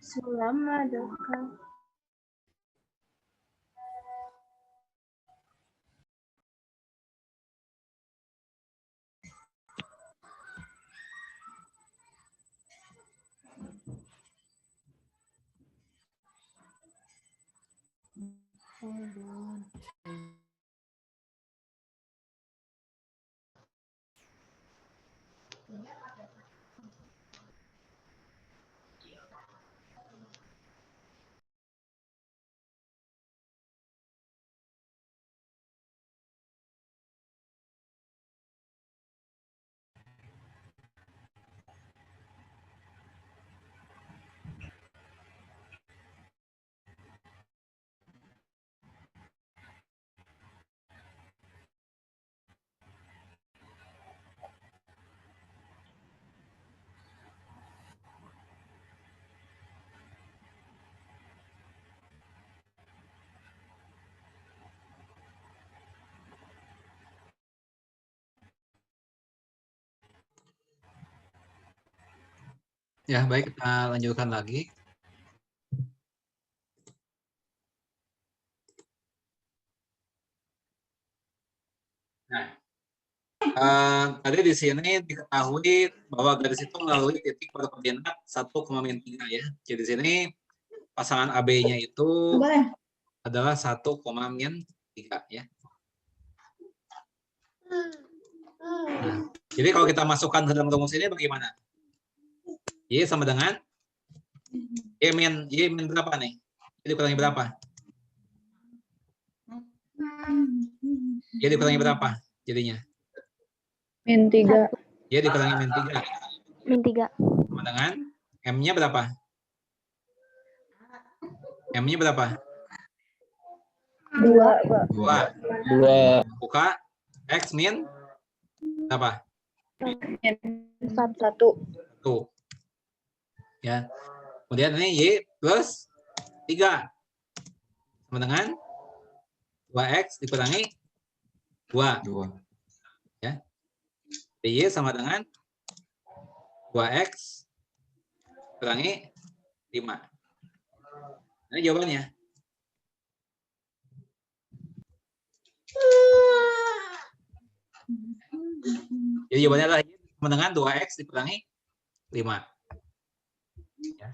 Sulama duka. Ya, baik, kita lanjutkan lagi. Nah, tadi di sini diketahui bahwa garis itu melalui titik pada koordinat 1,-3 ya. Jadi di sini pasangan AB-nya itu adalah 1,-3 ya. Nah, jadi kalau kita masukkan ke dalam rumus ini bagaimana? Y sama dengan Y min berapa nih? Y dikurangi berapa? Y dikurangi berapa jadinya? Min 3. Y dikurangi min 3. Min 3. Sama dengan M-nya berapa? M-nya berapa? 2. 2. Buka X min berapa? Min 1. 1. Ya. Kemudian ini Y plus 3. Sama dengan 2X dikurangi 2. Ya. Y sama dengan 2X kurangi 5. Ini jawabannya. Jadi jawabannya adalah Y sama dengan 2X dikurangi 5. Ya.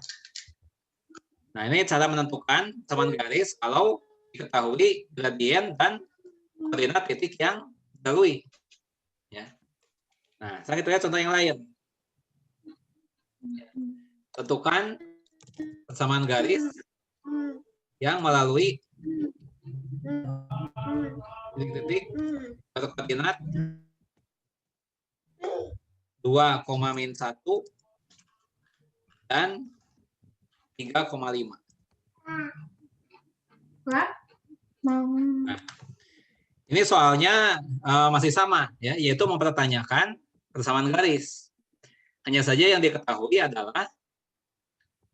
Nah, ini cara menentukan samaan garis kalau diketahui gradien dan koordinat titik yang didahului. Ya. Nah, sekarang kita lihat contoh yang lain. Tentukan persamaan garis yang melalui titik-titik berkoordinat 2,-1 dan 3,5. Nah, ini soalnya masih sama ya, yaitu mempertanyakan persamaan garis. Hanya saja yang diketahui adalah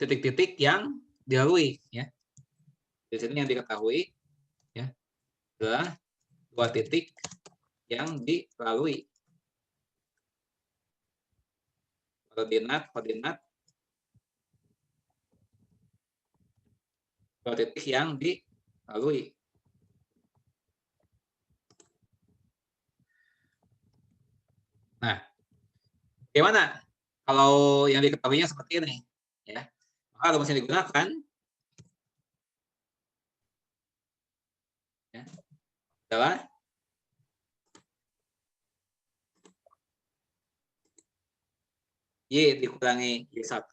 titik-titik yang dilalui ya. Di sini yang diketahui ya adalah 2 titik yang dilalui. Koordinat 2 titik yang dilalui. Nah, bagaimana kalau yang diketahuinya seperti ini ya? Maka rumus yang digunakan ya, adalah Y dikurangi Y1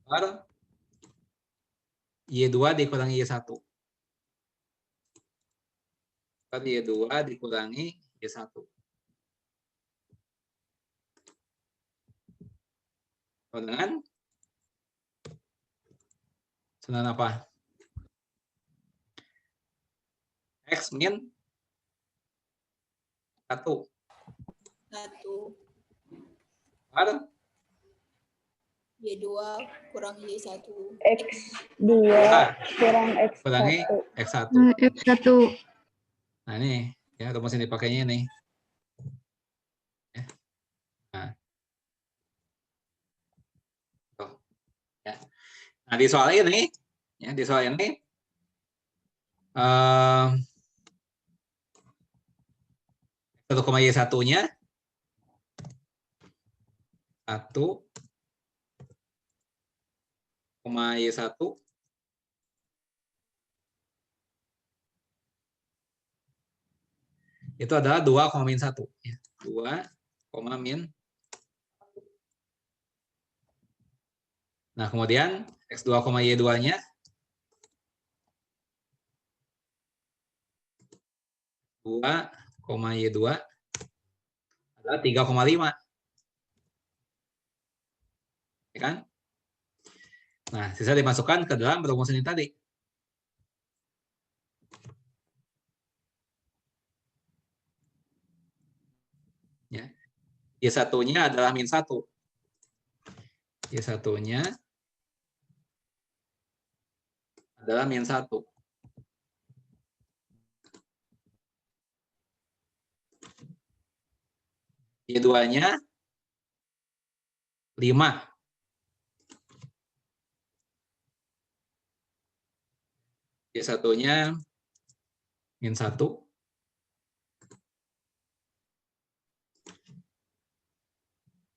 per Y2 dikurangi Y1 per Y2 dikurangi Y1. Dengan apa? X min 1 per Y2 kurang Y1. X2 kurang X1. kurangi X1. X1. Nah, ini ya rumus yang dipakainya ini. Ya. Nah, di soal ini, ya, di soal ini, 1,Y1-nya 1,Y1 itu adalah 2,-1. Ya. 2,-. Nah, kemudian X2,Y2-nya 2,Y2 adalah 3,5. Ya kan? Nah, sisa dimasukkan ke dalam rumus ini tadi. Ya. Y1-nya adalah -1. Y1-nya adalah -1. Y2-nya 5. Y1-nya -1.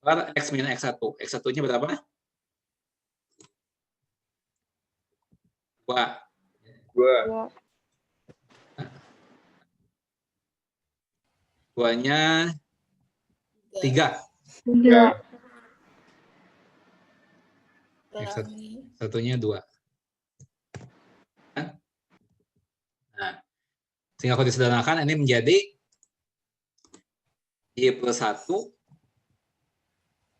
Per X min X1. X1-nya berapa? 2. 2-nya 3. 3. Kurangi X1-nya 2. Nah, sehingga kalau disederhanakan ini menjadi Y+1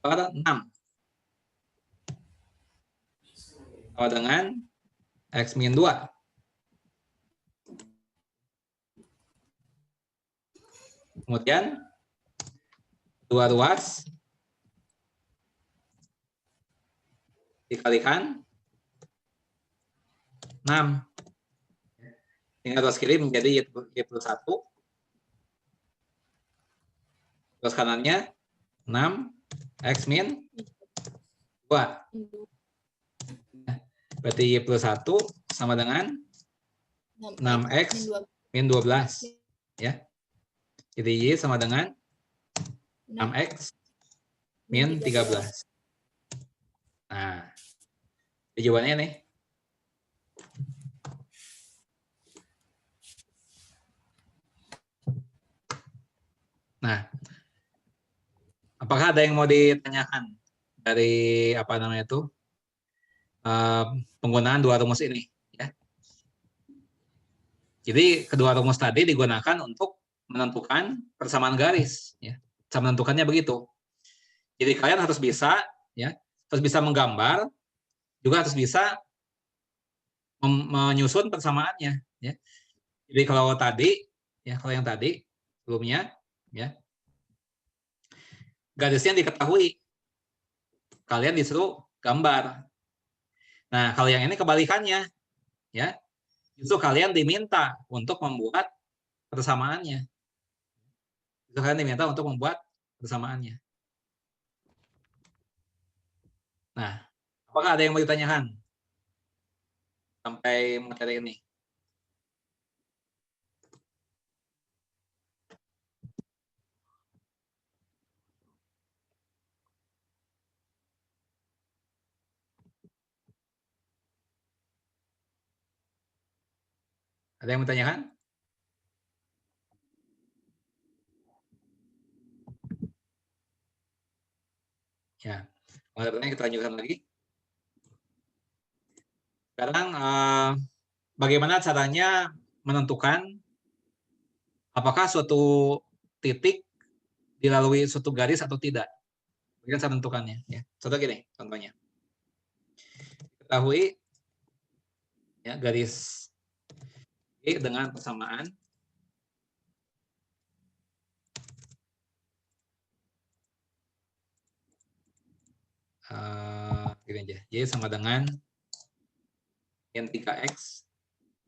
per 6. Sama dengan X min 2. Kemudian 2 ruas dikalikan 6. Sehingga ruas kiri menjadi Y+1. Ruas kanannya 6 X min 2. Berarti Y+1 sama dengan 6X min 12. Ya. Jadi Y sama dengan 6X min 13. Nah, jawabannya nih. Nah, apakah ada yang mau ditanyakan dari apa namanya itu penggunaan dua rumus ini? Ya. Jadi kedua rumus tadi digunakan untuk menentukan persamaan garis. Ya. Cara menentukannya begitu. Jadi kalian harus bisa, ya, harus bisa menggambar, juga harus bisa menyusun persamaannya. Ya. Jadi kalau tadi, ya, kalau yang tadi sebelumnya, ya, garisnya diketahui, kalian disuruh gambar. Nah, kalau yang ini kebalikannya, ya, justru kalian diminta untuk membuat persamaannya. Justru kalian diminta untuk membuat persamaannya. Nah, apakah ada yang mau ditanyakan sampai materi ini? Ada yang mau ditanyakan? Ya, materinya kita lanjutkan lagi. Sekarang bagaimana caranya menentukan apakah suatu titik dilalui suatu garis atau tidak? Bagaimana cara menentukannya? Ya, contoh gini, contohnya. Ketahui, ya, garis E dengan persamaan gini aja, Y sama dengan min 3X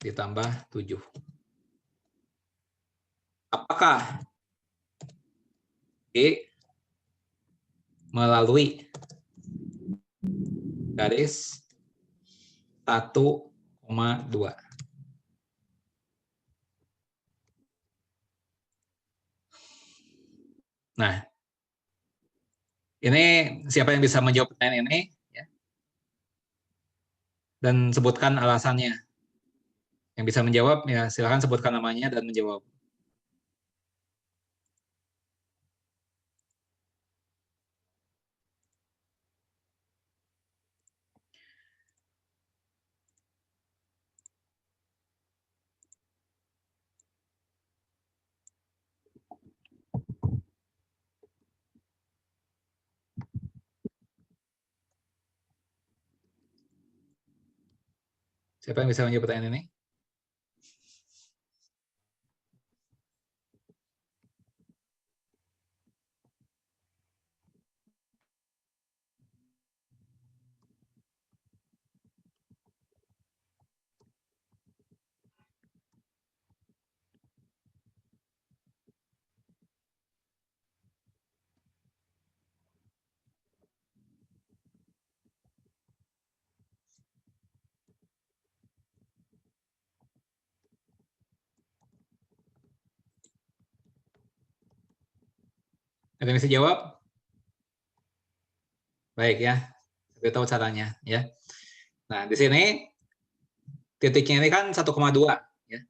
ditambah 7. Apakah G melalui garis 1,2. Nah, ini siapa yang bisa menjawab pertanyaan ini? Ya. Dan sebutkan alasannya. Yang bisa menjawab, ya silakan sebutkan namanya dan menjawab. Siapa yang bisa menjawab pertanyaan ini? Ada yang bisa jawab? Baik ya, kita tahu caranya ya. Nah, di sini titiknya ini kan 1,2 ya.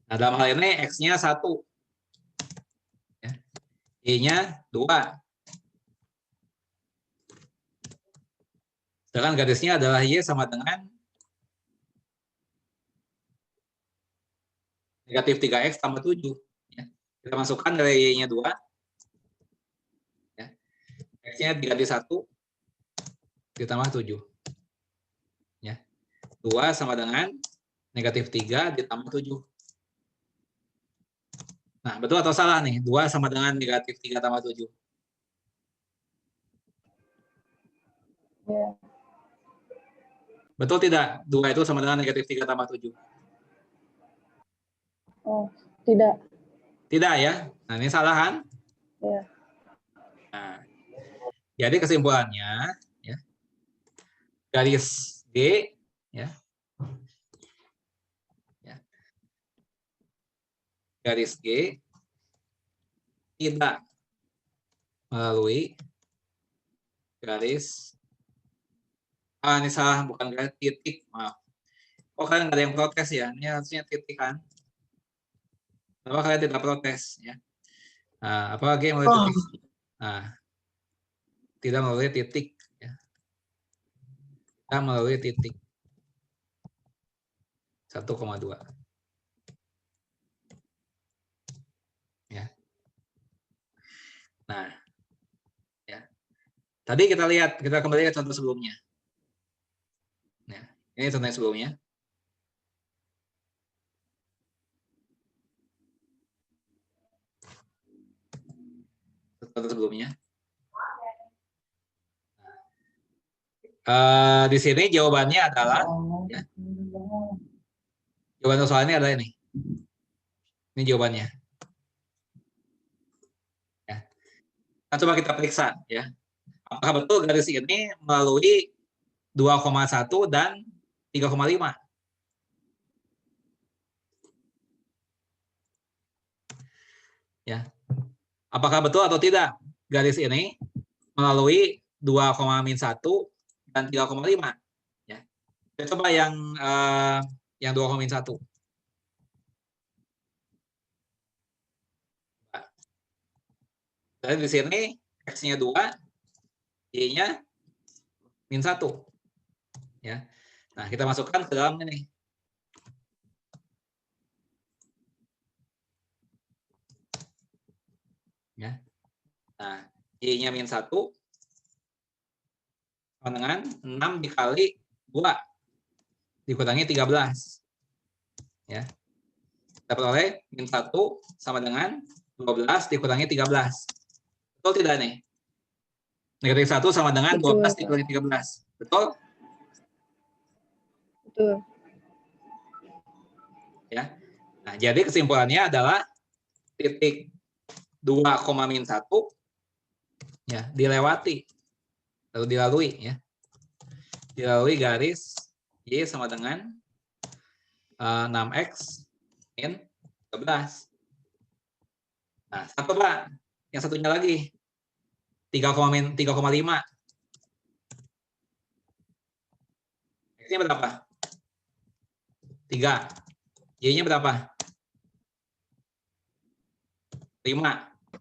Nah, dalam hal ini X-nya 1. Ya. Y-nya 2. Sedangkan garisnya adalah Y sama dengan negatif 3X tambah 7. Ya. Kita masukkan dari Y-nya 2. Ya. X-nya diganti 1 ditambah 7. Ya. 2 sama dengan negatif 3 ditambah 7. Nah, betul atau salah nih? 2 sama dengan negatif 3 tambah 7. Ya. Betul tidak? 2 itu sama dengan negatif 3 tambah 7. Oh, tidak. Tidak ya? Nah, ini salah kan? Ya. Nah, jadi kesimpulannya, ya, garis G, ya, garis G tidak melalui garis, ini salah, bukan garis, titik, maaf. Oh, kalian nggak ada yang protes ya? Ini harusnya titik kan? Kenapa kalian tidak protes? Ya. Nah, apalagi yang melalui titik? Nah, tidak melalui titik. Ya. Tidak melalui titik. 1,2. Ya. Nah, ya. Tadi kita lihat, kita kembali ke contoh sebelumnya. Nah, ini contoh sebelumnya. Contoh sebelumnya. Di sini jawabannya adalah, ya, jawaban soal ini adalah ini. Ini jawabannya. Ya. Nah, coba kita periksa, ya. Apakah betul garis ini melalui 2,1 dan 3,5? Ya. Apakah betul atau tidak garis ini melalui 2,1 dan 3,5? Ya. Kita coba yang 2,1. Jadi di sini X-nya 2, Y-nya -1. Ya. Nah, kita masukkan ke dalam ini. Ya. Nah, Y-nya -1 sama dengan 6 dikali 2 dikurangi 13. Ya. Dapat oleh -1 sama dengan 12 dikurangi 13. Betul tidak nih? Negatif 1 sama dengan 12 dikurangi 13. Betul? Betul. Ya. Nah, jadi kesimpulannya adalah titik 2,-1 ya dilewati atau dilalui, ya. Dilalui garis Y sama dengan 6X min 13. Nah, satu Pak. Yang satunya lagi. 3,5. X-nya berapa? 3. Y-nya berapa? 5.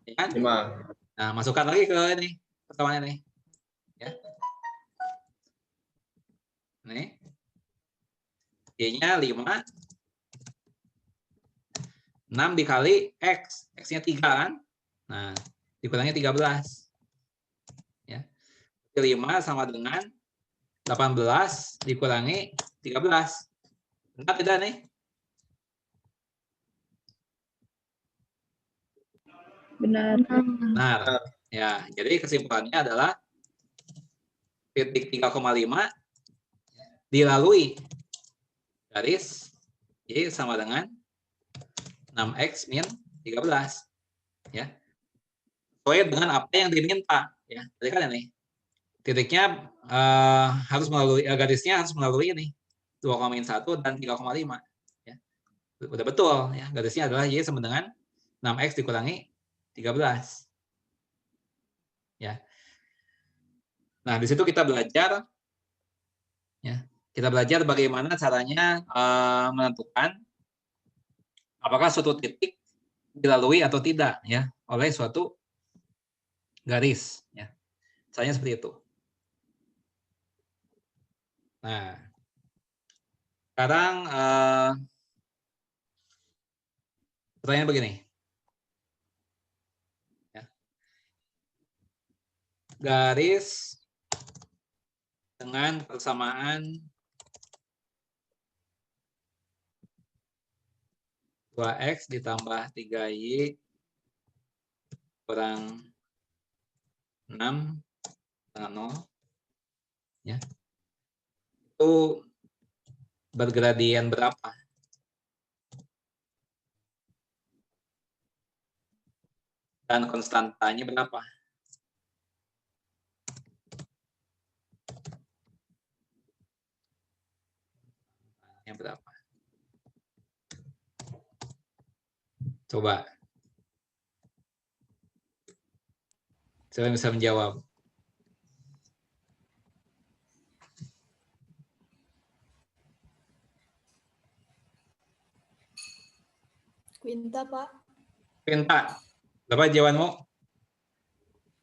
Ya kan? 5. Nah, masukkan lagi ke ini. Pertemuan ini. Ya. Nih. Y-nya 5. 6 dikali X. X-nya 3 kan? Nah, dikurangi 13. Ya. 5 sama dengan 18 dikurangi 13. Benar tidak nih? Benar. Benar. Ya, jadi kesimpulannya adalah titik 3,5 dilalui garis Y sama dengan 6X min 13. Ya. Sesuai dengan apa yang diminta. Ya, tadi kan ini. Titiknya harus melalui, garisnya harus melalui ini. 2,1 dan 3,5. Ya. Udah betul. Ya. Garisnya adalah Y sama dengan 6X dikurangi 13. Ya. Nah, di situ kita belajar, ya, kita belajar bagaimana caranya menentukan apakah suatu titik dilalui atau tidak, ya, oleh suatu garis, ya. Misalnya seperti itu. Nah, sekarang pertanyaan begini. Ya. Garis dengan persamaan 2X ditambah 3Y kurang 6 dengan 0. Ya. Itu bergradian berapa? Dan konstantanya berapa? Yang berapa? Coba. Siapa yang bisa menjawab? Quinta, Pak. Quinta, berapa jawabanmu?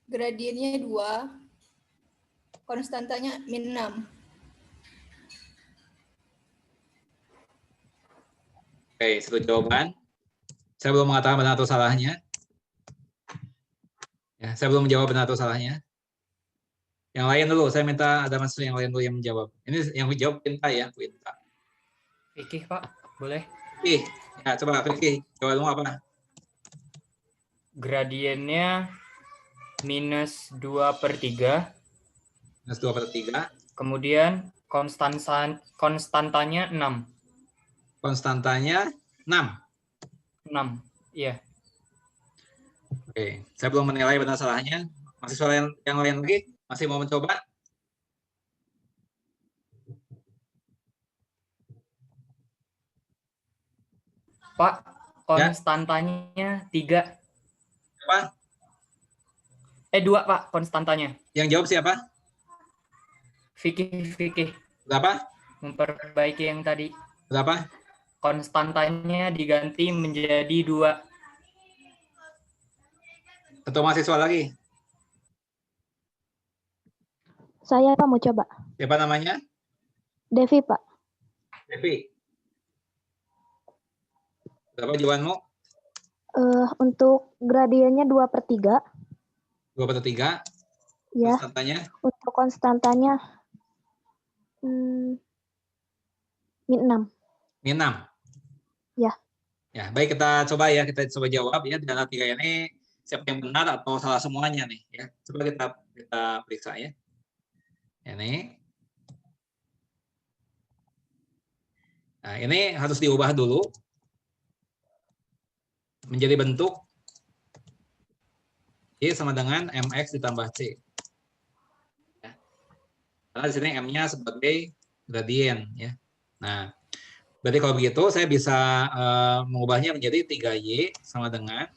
Gradiennya 2. Konstantanya min 6. Oke, satu jawaban. Saya belum mengatakan benar atau salahnya. Ya, saya belum menjawab benar atau salahnya. Yang lain dulu, saya minta ada mahasiswa yang lain dulu yang menjawab. Ini yang menjawab Quinta ya, Quinta. Fikih, Pak, boleh? Fikih, ya coba Fikih, jawabanmu apa? Gradiennya minus 2/3. Minus 2/3. Kemudian konstantanya 6. Konstantanya 6. 6, iya. Oke, saya belum menilai benar salahnya. Mahasiswa yang lain lagi masih mau mencoba? Pak, konstantanya 3. Apa? 2, Pak, konstantanya. Yang jawab siapa? Fikih. Berapa? Memperbaiki yang tadi. Berapa? Konstantanya diganti menjadi 2. Satu mahasiswa lagi. Saya Pak mau coba. Siapa namanya? Devi Pak. Devi. Berapa jawabanmu? Untuk gradiennya 2/3. 2/3. Ya. Konstantanya? Untuk konstantanya min 6. Min 6. Ya. Ya, baik kita coba ya, kita coba jawab ya di antara 3 ini siapa yang benar atau salah semuanya nih ya. Coba kita periksa ya. Ini. Nah, ini harus diubah dulu menjadi bentuk Y sama dengan MX ditambah C. Ya. Karena di sini M-nya sebagai gradien ya. Nah, berarti kalau begitu saya bisa mengubahnya menjadi 3Y sama dengan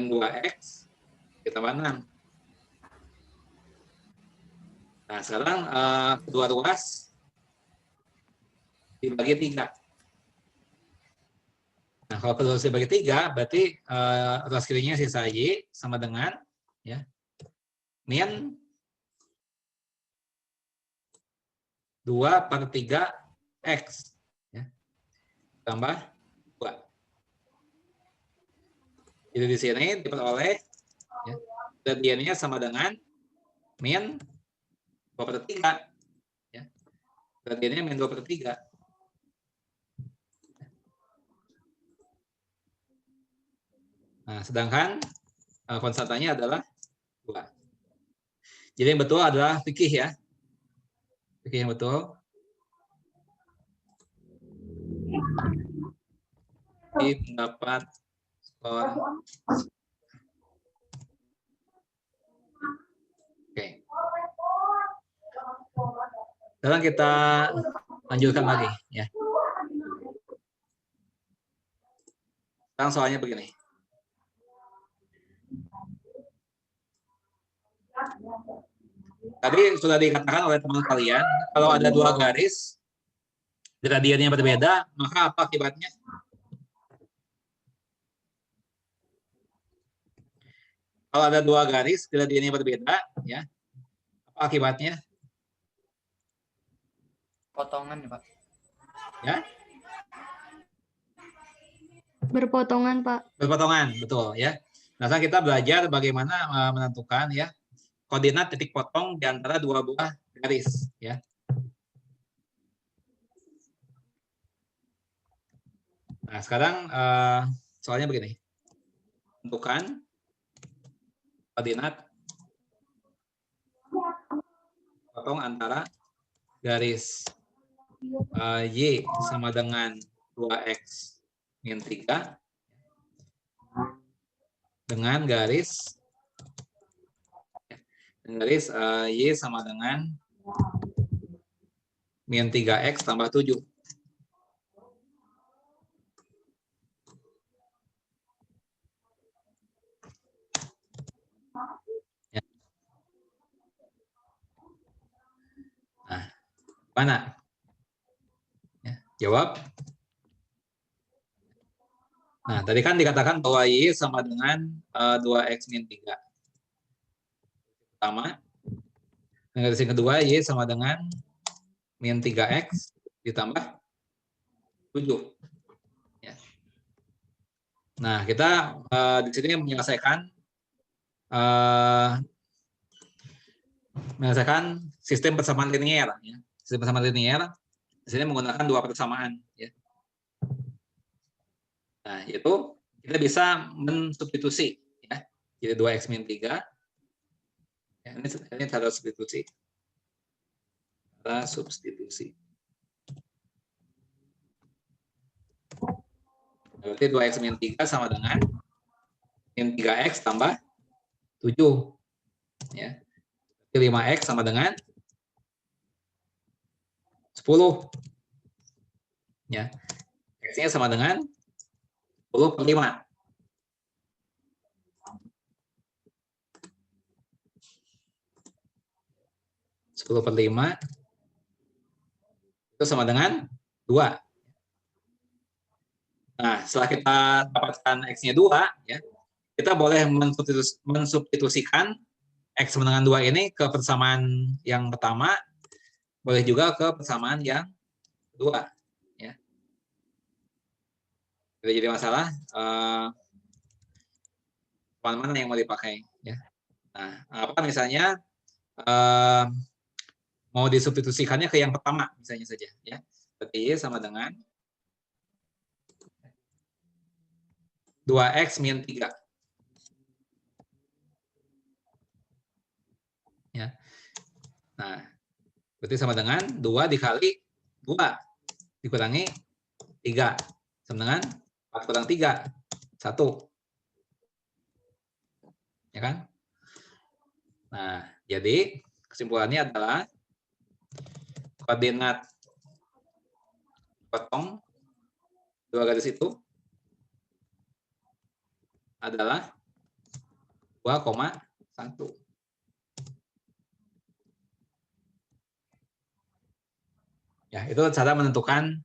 2X ditambah 6. Nah, sekarang kedua ruas dibagi 3. Nah, kalau kedua ruas dibagi 3, berarti ruas kirinya sisa Y sama dengan ya min 2/3X ya, tambah 2. Jadi di sini diperoleh ya, gradiennya sama dengan min 2/3 ya. Gradiennya min 2/3. Nah, sedangkan konstantanya adalah 2. Jadi yang betul adalah fikih ya. Fikih yang betul. Di pendapat skor. Oke. Sekarang kita lanjutkan lagi ya. Sekarang soalnya begini. Tadi sudah dikatakan oleh teman kalian, kalau ada 2 garis, gradiennya berbeda, maka apa akibatnya? Kalau ada 2 garis, gradiennya berbeda, ya, apa akibatnya? Potongan ya Pak. Ya? Berpotongan, Pak. Berpotongan, betul ya. Nah, sekarang kita belajar bagaimana menentukan ya koordinat titik potong di antara 2 buah garis, ya. Nah, sekarang soalnya begini. Tentukan koordinat potong antara garis Y sama dengan 2X min 3 dengan garis Y sama dengan min 3X tambah 7. Ya. Nah, mana? Ya, jawab. Nah, tadi kan dikatakan bahwa Y sama dengan 2X min 3. Pertama. Garis yang kedua, Y sama dengan min 3X ditambah 7. Ya. Nah, kita di sini menyelesaikan sistem persamaan linear. Ya. Sistem persamaan linear di sini menggunakan 2 persamaan. Ya. Nah, itu kita bisa mensubstitusi. Ya. Jadi 2X min 3. Ya, ini cara substitusi. Cara substitusi. Berarti 2X min 3 sama dengan min 3X tambah 7. Ya. 5X sama dengan 10. Ya. X-nya sama dengan 10/5. Itu sama dengan 2. Nah, setelah kita dapatkan X-nya 2, ya, kita boleh mensubstitusikan X sama dengan 2 ini ke persamaan yang pertama, boleh juga ke persamaan yang kedua. Ya. Tidak jadi masalah, mana yang mau dipakai. Ya. Nah, apa misalnya mau disubstitusikannya ke yang pertama, misalnya saja. Ya. Berarti Y sama dengan 2X min 3. Ya. Nah, berarti sama dengan 2 dikali 2 dikurangi 3. Sama dengan 4 kurang 3, 1. Ya kan? Nah, jadi kesimpulannya adalah koordinat potong dua garis itu adalah 2,1. Ya, itu cara menentukan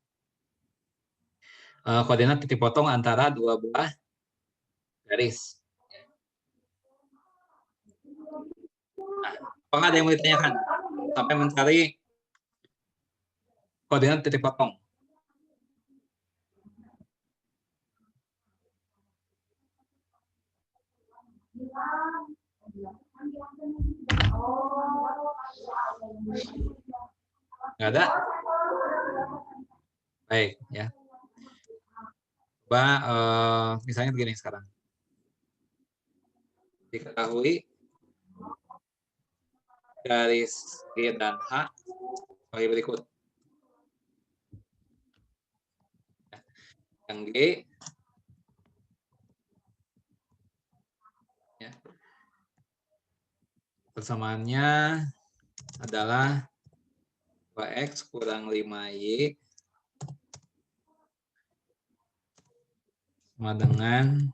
koordinat titik potong antara dua buah garis. Nah, apakah ada yang mau ditanyakan sampai mencari koordinat titik potong? Nggak ada? Baik, ya. Coba misalnya begini sekarang. Diketahui garis G dan H sebagai berikut. Yang G ya, persamaannya adalah 2x kurang 5y sama dengan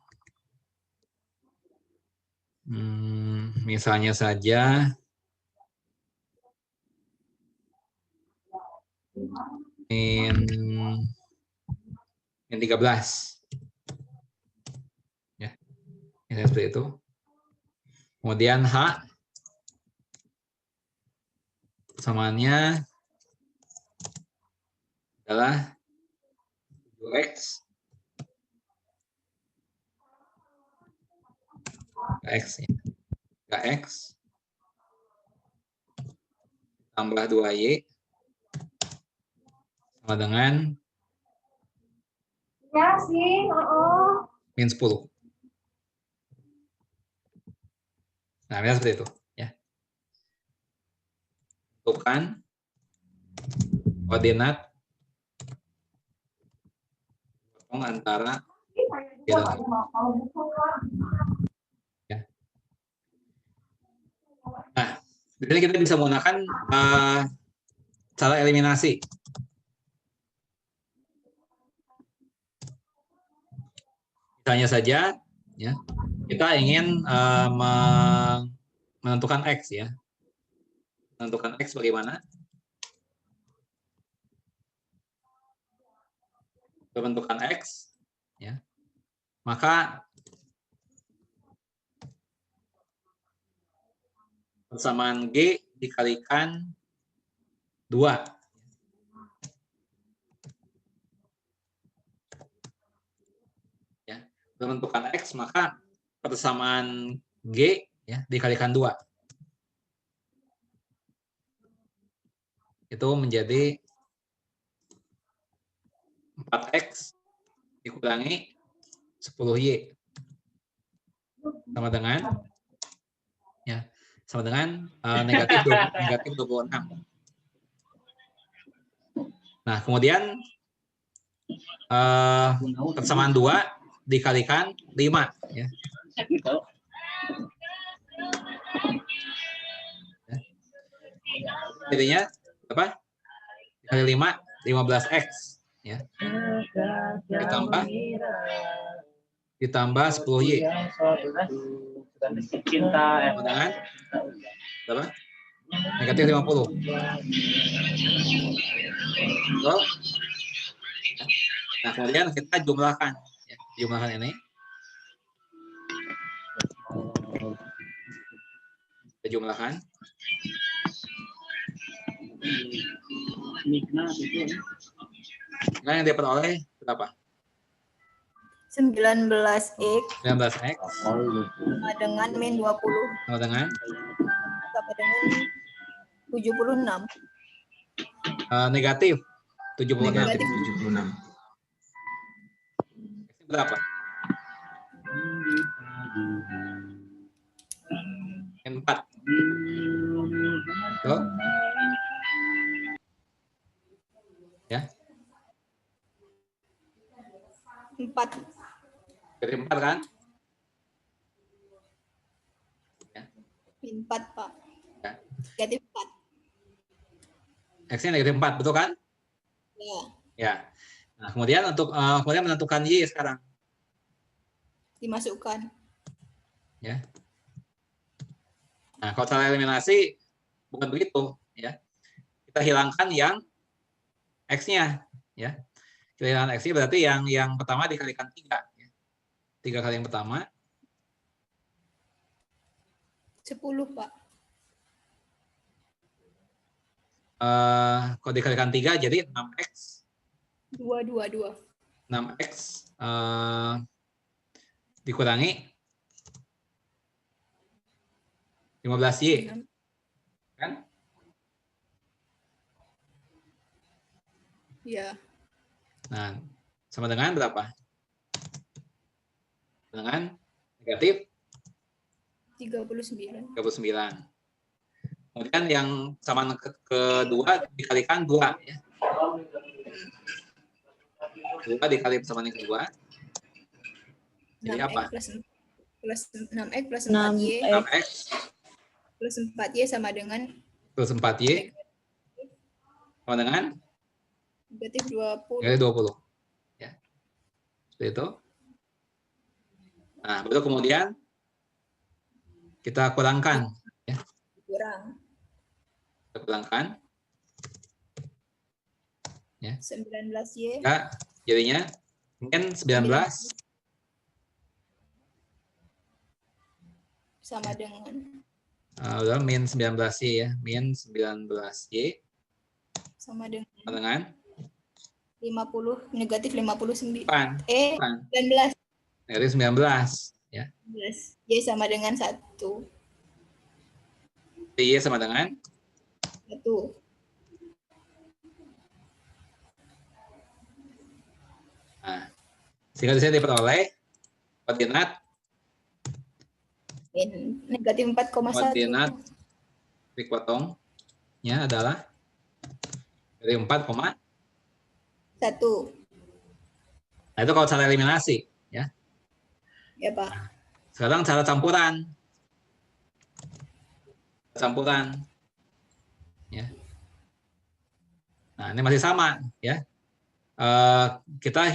misalnya saja min 13 ya, misalnya seperti itu. Kemudian H persamaannya adalah 7x ya. 3x tambah 2y sama dengan min 10. Nah, misalnya seperti itu ya. Tentukan koordinat potong antara ya. Nah, di sini kita bisa menggunakan cara eliminasi. Misalnya saja, ya, kita ingin menentukan x ya. Menentukan x bagaimana? Menentukan x, ya. Maka persamaan G dikalikan 2. Ya, menentukan X maka persamaan G ya dikalikan 2. Itu menjadi 4X dikurangi 10Y sama dengan ya sama dengan negatif 26. Nah, kemudian persamaan 2 dikalikan 5 ya. Jadinya apa? Dikali 5 15x ya. Ditambah 10y. Dengan berapa? Negatif 50. Betul? Nah, kemudian kita jumlahkan. Ya, jumlahkan ini. Kita jumlahkan. Nah, yang diperoleh berapa? 19x 19x sama dengan min 20 sama dengan sama dengan 76. Negatif 76. Negatif 76. Berapa? Min 4. Tuh. Ya. 4. Dari 4 kan? Ya. Min 4, Pak. Ya. Negatif 4. X-nya negatif 4, betul kan? Ya. Ya. Nah, kemudian untuk kemudian menentukan Y sekarang. Dimasukkan. Ya. Nah, kalau cara eliminasi bukan begitu. Ya. Kita hilangkan yang X-nya. Ya. Kita hilangkan X-nya berarti yang pertama dikalikan 3. Ya. 3 kali yang pertama. 10, Pak. Kalau dikalikan 3 jadi 6X. 2. 6X dikurangi 15Y. Kan? Ya. Nah, sama dengan berapa? Dengan negatif 39. 39. Kemudian yang samaan kedua dikalikan 2. Ya. 2 dikali persamaan yang kedua. Jadi 6X apa? plus 6X plus 6 4Y 6X plus 4Y sama dengan plus 4Y sama dengan negatif 20. negatif 20. Ya. Seperti itu. Nah, baru kemudian kita kurangkan. Ya. Kurang. Kita kurangkan. Ya. 19Y. Ya, jadinya min 19 sama dengan udah min 19Y ya, min 19Y sama dengan sama dengan 50 negatif 59. pan, 19. negatif 19 ya. 19. Y sama dengan 1. Y sama dengan 1. nah, sehingga di sini diperoleh koordinat Negatif 4,1. koordinat titik potongnya adalah dari 4,1. Nah, itu kalau cara eliminasi ya. Ya, Pak. Sekarang cara campuran. Campuran. Ya. Nah, ini masih sama ya. Kita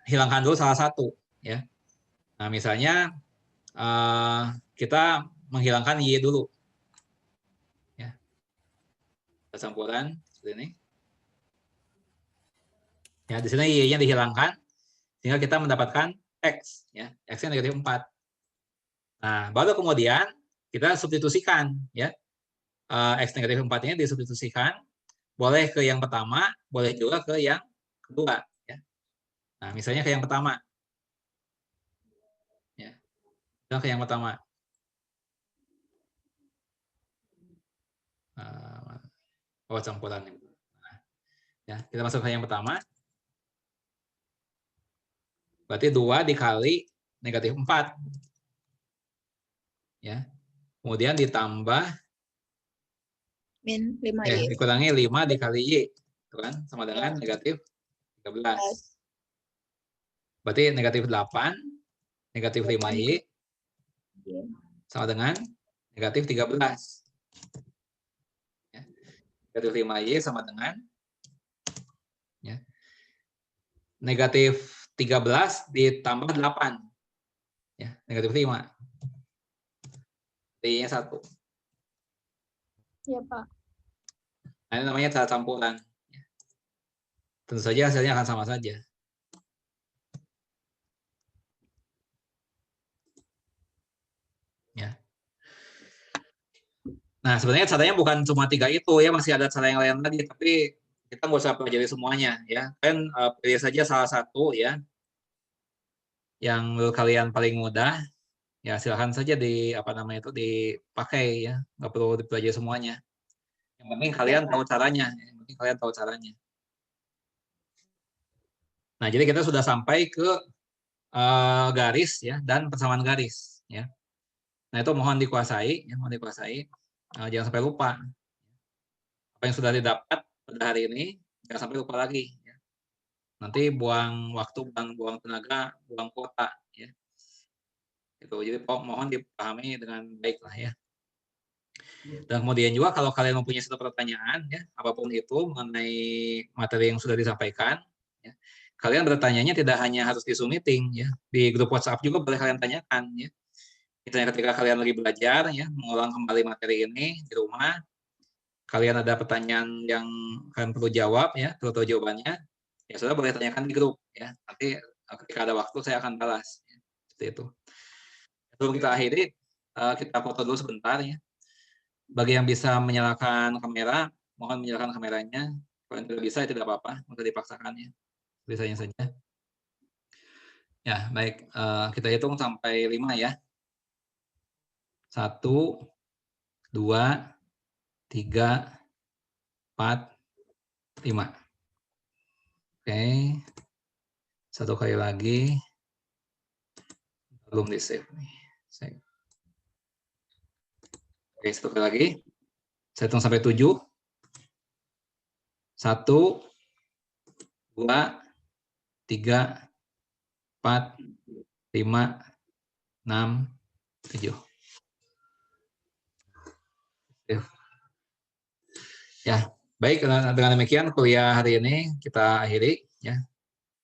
hilangkan dulu salah satu ya. Nah, misalnya kita menghilangkan Y dulu. Ya. Campuran seperti ini. Ya, di sini Y-nya dihilangkan sehingga kita mendapatkan X ya. X-nya negatif 4. Nah, baru kemudian kita substitusikan ya. X negatif 4-nya disubstitusikan boleh ke yang pertama, boleh juga ke yang kedua ya. Nah, misalnya ke yang pertama. Ya. Misalnya ke yang pertama. Campuran. Nah, ya, kita masuk ke yang pertama. Berarti 2 dikali negatif 4. Ya. Kemudian ditambah Min 5Y. dikurangi 5 dikali Y. Itu kan sama dengan negatif 13. Berarti negatif 8 negatif 5Y sama dengan negatif 13. Ya. Negatif 5Y sama dengan ya, negatif 13 ditambah 8. Ya, negatif 5. Y-nya 1. Ya, Pak. Nah, ini namanya cara campuran. Tentu saja hasilnya akan sama saja. Ya. Nah, sebenarnya caranya bukan cuma 3 itu ya, masih ada cara yang lain lagi, tapi kita nggak usah pelajari semuanya ya. Kan pilih saja salah satu ya, yang menurut kalian paling mudah. Ya silakan saja dipakai ya, nggak perlu dipelajari semuanya. Yang penting kalian tahu caranya. Nah, jadi kita sudah sampai ke garis ya dan persamaan garis ya. Nah, itu mohon dikuasai ya, jangan sampai lupa apa yang sudah didapat pada hari ini, jangan sampai lupa lagi ya. Nanti buang waktu, buang tenaga, buang kuota ya. Itu jadi mohon dipahami dengan baik lah ya. Dan kemudian juga kalau kalian mempunyai satu pertanyaan, ya, apapun itu mengenai materi yang sudah disampaikan, ya, kalian bertanyanya tidak hanya harus di Zoom meeting, ya, di grup WhatsApp juga boleh kalian tanyakan, ya. Misalnya ketika kalian lagi belajar, ya, mengulang kembali materi ini di rumah, kalian ada pertanyaan yang kalian perlu jawab, ya, perlu tahu jawabannya, ya sudah boleh tanyakan di grup, ya. Nanti ketika ada waktu saya akan balas, ya. Seperti itu. Sebelum kita akhiri, kita foto dulu sebentar, ya. Bagi yang bisa menyalakan kamera, mohon menyalakan kameranya. Kalau yang tidak bisa, ya tidak apa-apa, tidak dipaksakan, ya. Biasanya saja. Ya, baik. Kita hitung sampai 5, ya. 1, 2, 3, 4, 5. Oke. Satu kali lagi. Belum di-save nih. Oke, satu kali lagi. Saya hitung sampai 7. 1, 2, 3, 4, 5, 6, 7. Ya, baik. Dengan demikian kuliah hari ini kita akhiri, ya.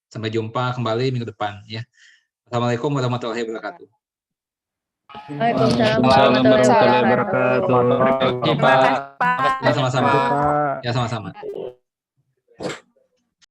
Sampai jumpa kembali minggu depan, ya. Assalamualaikum warahmatullahi wabarakatuh. Waalaikumsalam warahmatullahi wabarakatuh. Terima kasih, Pak. Ya, sama-sama. Ya, sama-sama.